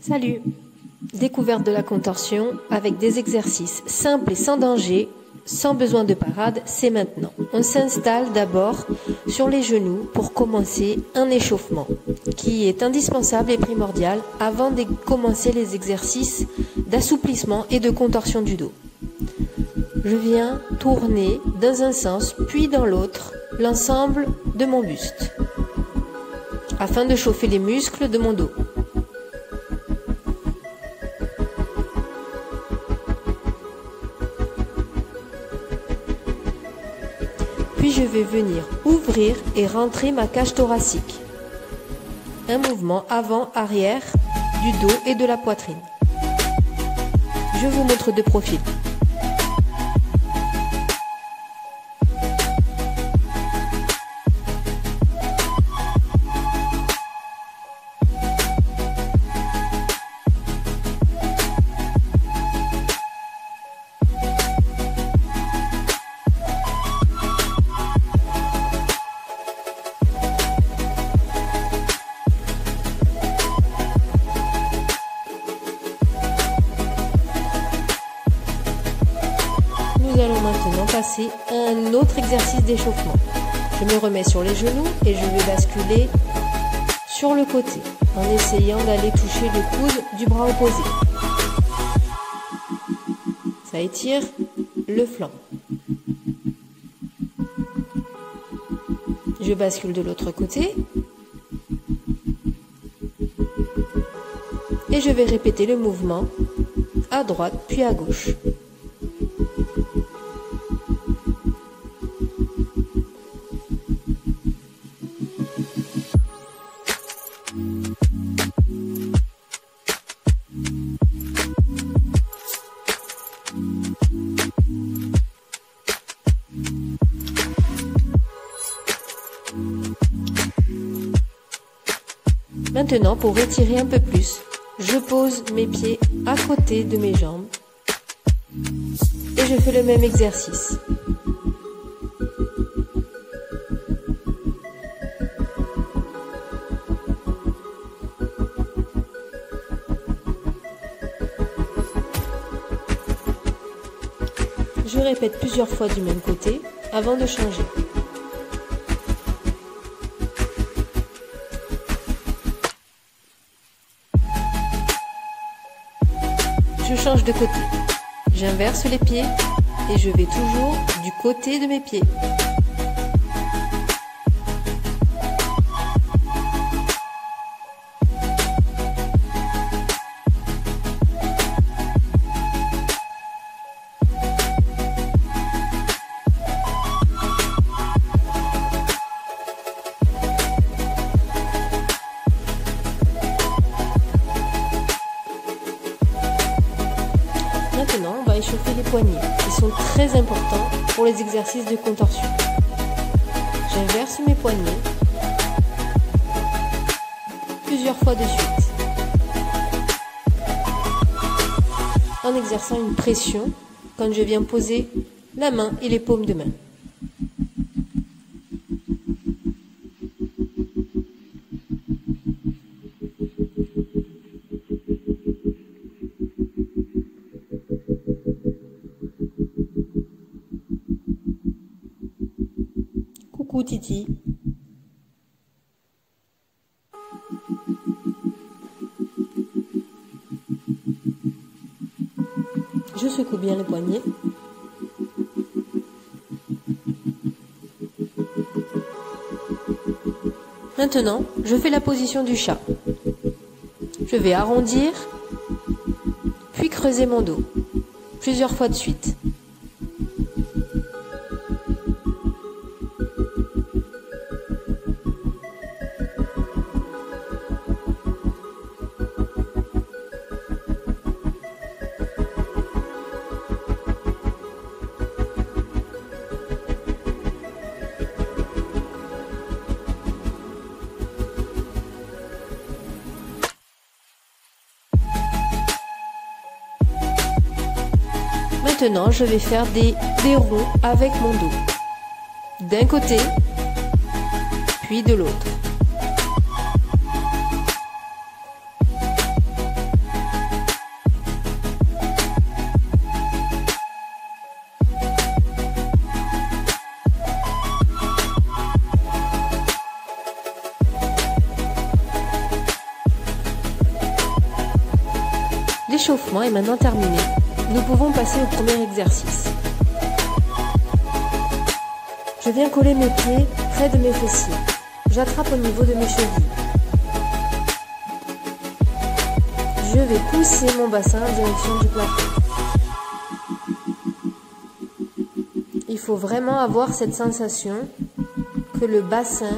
Salut! Découverte de la contorsion avec des exercices simples et sans danger, sans besoin de parade, c'est maintenant. On s'installe d'abord sur les genoux pour commencer un échauffement qui est indispensable et primordial avant de commencer les exercices d'assouplissement et de contorsion du dos. Je viens tourner dans un sens puis dans l'autre l'ensemble de mon buste afin de chauffer les muscles de mon dos. Puis je vais venir ouvrir et rentrer ma cage thoracique. Un mouvement avant-arrière du dos et de la poitrine. Je vous montre de profil. Nous allons maintenant passer à un autre exercice d'échauffement. Je me remets sur les genoux et je vais basculer sur le côté en essayant d'aller toucher le coude du bras opposé. Ça étire le flanc. Je bascule de l'autre côté et je vais répéter le mouvement à droite puis à gauche. Maintenant, pour étirer un peu plus, je pose mes pieds à côté de mes jambes et je fais le même exercice. Je répète plusieurs fois du même côté avant de changer. Je change de côté. J'inverse les pieds et je vais toujours du côté de mes pieds. Maintenant, on va échauffer les poignets, qui sont très importants pour les exercices de contorsion. J'inverse mes poignets plusieurs fois de suite, en exerçant une pression quand je viens poser la main et les paumes de main. Coucou Titi. Je secoue bien les poignets. Maintenant, je fais la position du chat. Je vais arrondir, puis creuser mon dos, plusieurs fois de suite. Maintenant, je vais faire des ronds avec mon dos. D'un côté, puis de l'autre. L'échauffement est maintenant terminé. Nous pouvons passer au premier exercice. Je viens coller mes pieds près de mes fessiers. J'attrape au niveau de mes chevilles. Je vais pousser mon bassin en direction du plafond. Il faut vraiment avoir cette sensation que le bassin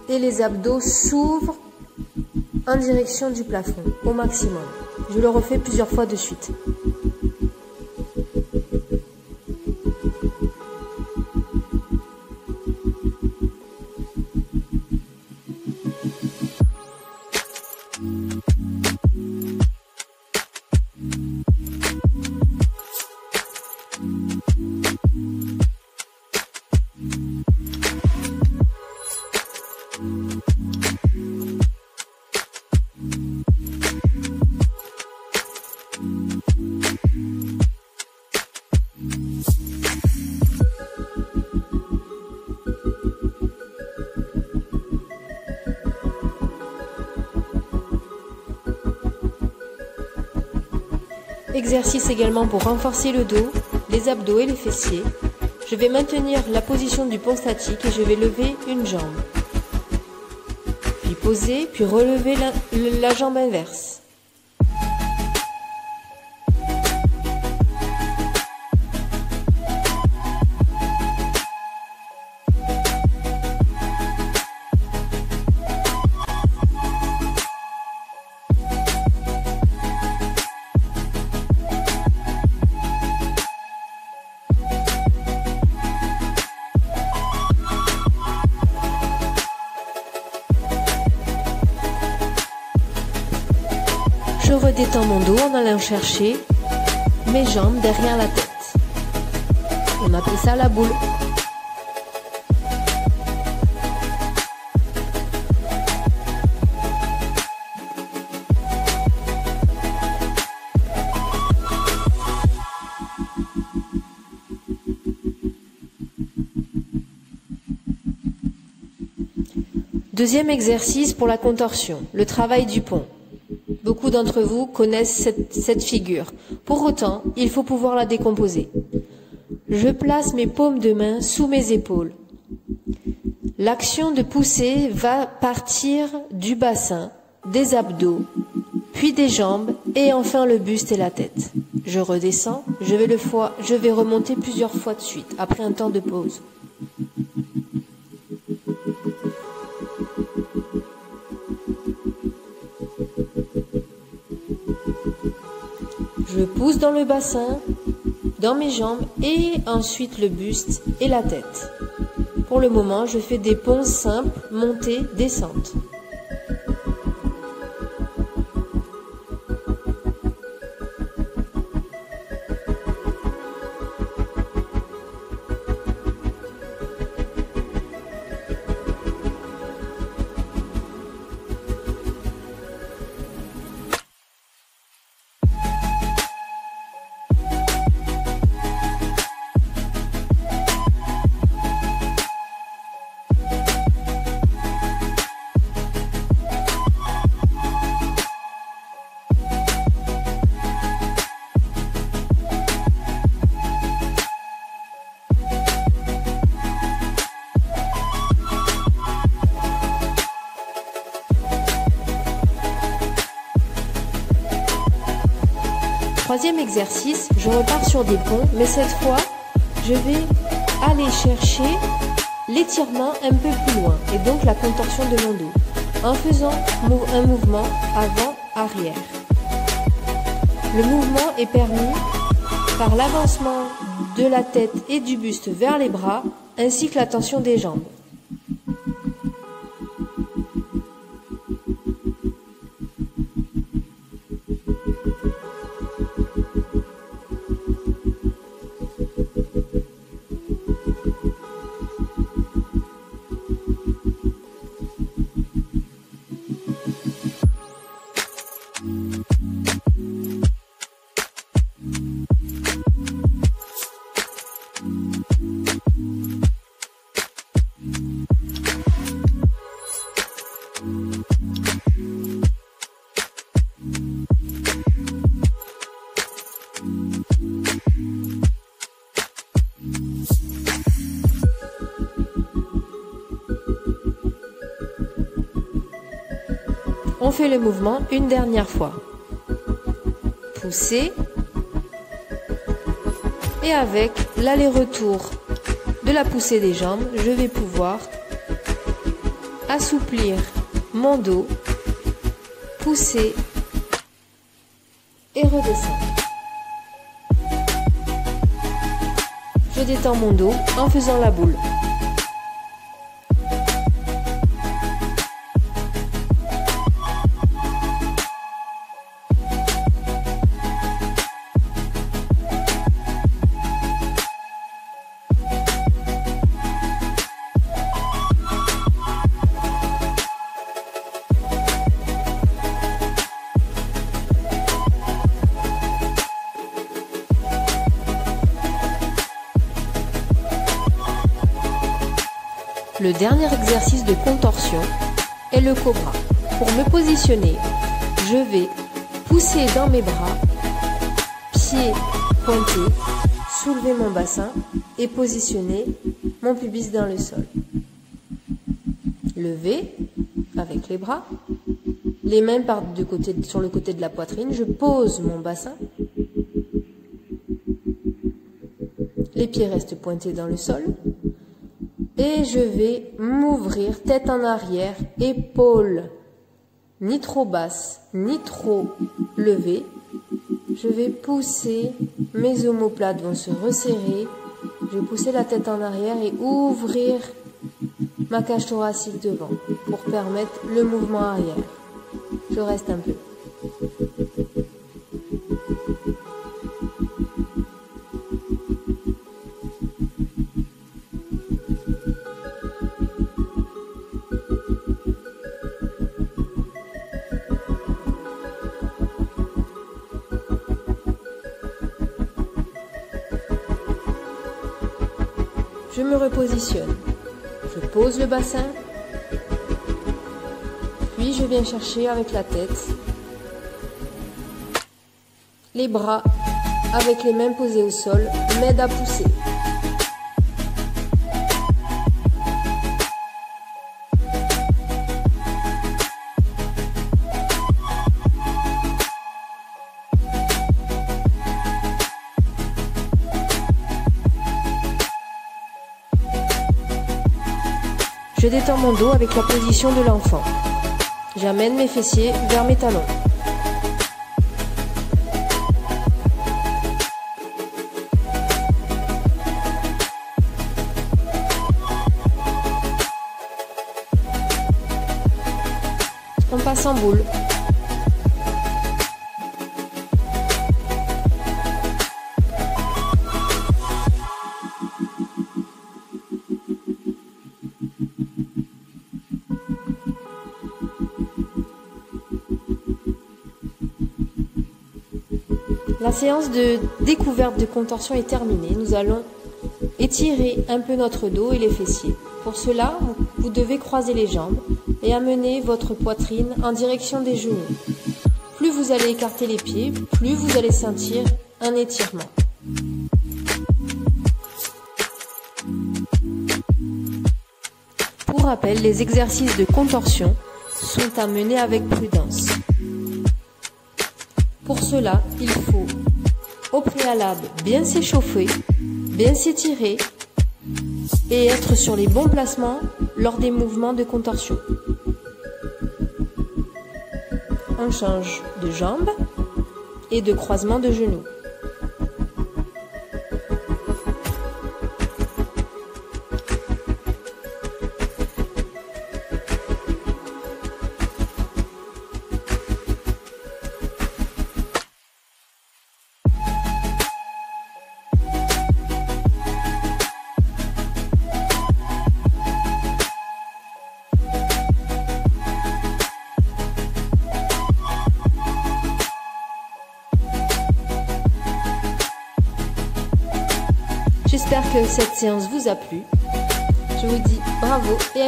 et les abdos s'ouvrent en direction du plafond au maximum. Je le refais plusieurs fois de suite. Exercice également pour renforcer le dos, les abdos et les fessiers. Je vais maintenir la position du pont statique et je vais lever une jambe. Puis poser, puis relever la jambe inverse. Je redétends mon dos en allant chercher mes jambes derrière la tête. On appelle ça la boule. Deuxième exercice pour la contorsion, le travail du pont. Beaucoup d'entre vous connaissent cette figure. Pour autant, il faut pouvoir la décomposer. Je place mes paumes de main sous mes épaules. L'action de pousser va partir du bassin, des abdos, puis des jambes et enfin le buste et la tête. Je redescends, je vais remonter plusieurs fois de suite, après un temps de pause. Je pousse dans le bassin, dans mes jambes et ensuite le buste et la tête. Pour le moment, je fais des ponts simples, montées, descentes. Troisième exercice, je repars sur des ponts, mais cette fois, je vais aller chercher l'étirement un peu plus loin, et donc la contorsion de mon dos, en faisant un mouvement avant-arrière. Le mouvement est permis par l'avancement de la tête et du buste vers les bras, ainsi que la tension des jambes. On fait le mouvement une dernière fois. Pousser. Et avec l'aller-retour de la poussée des jambes, je vais pouvoir assouplir mon dos, pousser et redescendre. Je détends mon dos en faisant la boule. Le dernier exercice de contorsion est le cobra. Pour me positionner, je vais pousser dans mes bras, pieds pointés, soulever mon bassin et positionner mon pubis dans le sol. Lever avec les bras, les mains partent sur le côté de la poitrine, je pose mon bassin, les pieds restent pointés dans le sol. Et je vais m'ouvrir tête en arrière, épaules ni trop basses, ni trop levées. Je vais pousser, mes omoplates vont se resserrer. Je vais pousser la tête en arrière et ouvrir ma cage thoracique devant pour permettre le mouvement arrière. Je reste un peu. Je me repositionne, je pose le bassin, puis je viens chercher avec la tête, les bras avec les mains posées au sol m'aident à pousser. Je détends mon dos avec la position de l'enfant. J'amène mes fessiers vers mes talons. On passe en boule. La séance de découverte de contorsion est terminée. Nous allons étirer un peu notre dos et les fessiers. Pour cela, vous devez croiser les jambes et amener votre poitrine en direction des genoux. Plus vous allez écarter les pieds, plus vous allez sentir un étirement. Pour rappel, les exercices de contorsion sont à mener avec prudence. Pour cela, il faut au préalable bien s'échauffer, bien s'étirer et être sur les bons placements lors des mouvements de contorsion. On change de jambes et de croisement de genoux. J'espère que cette séance vous a plu. Je vous dis bravo et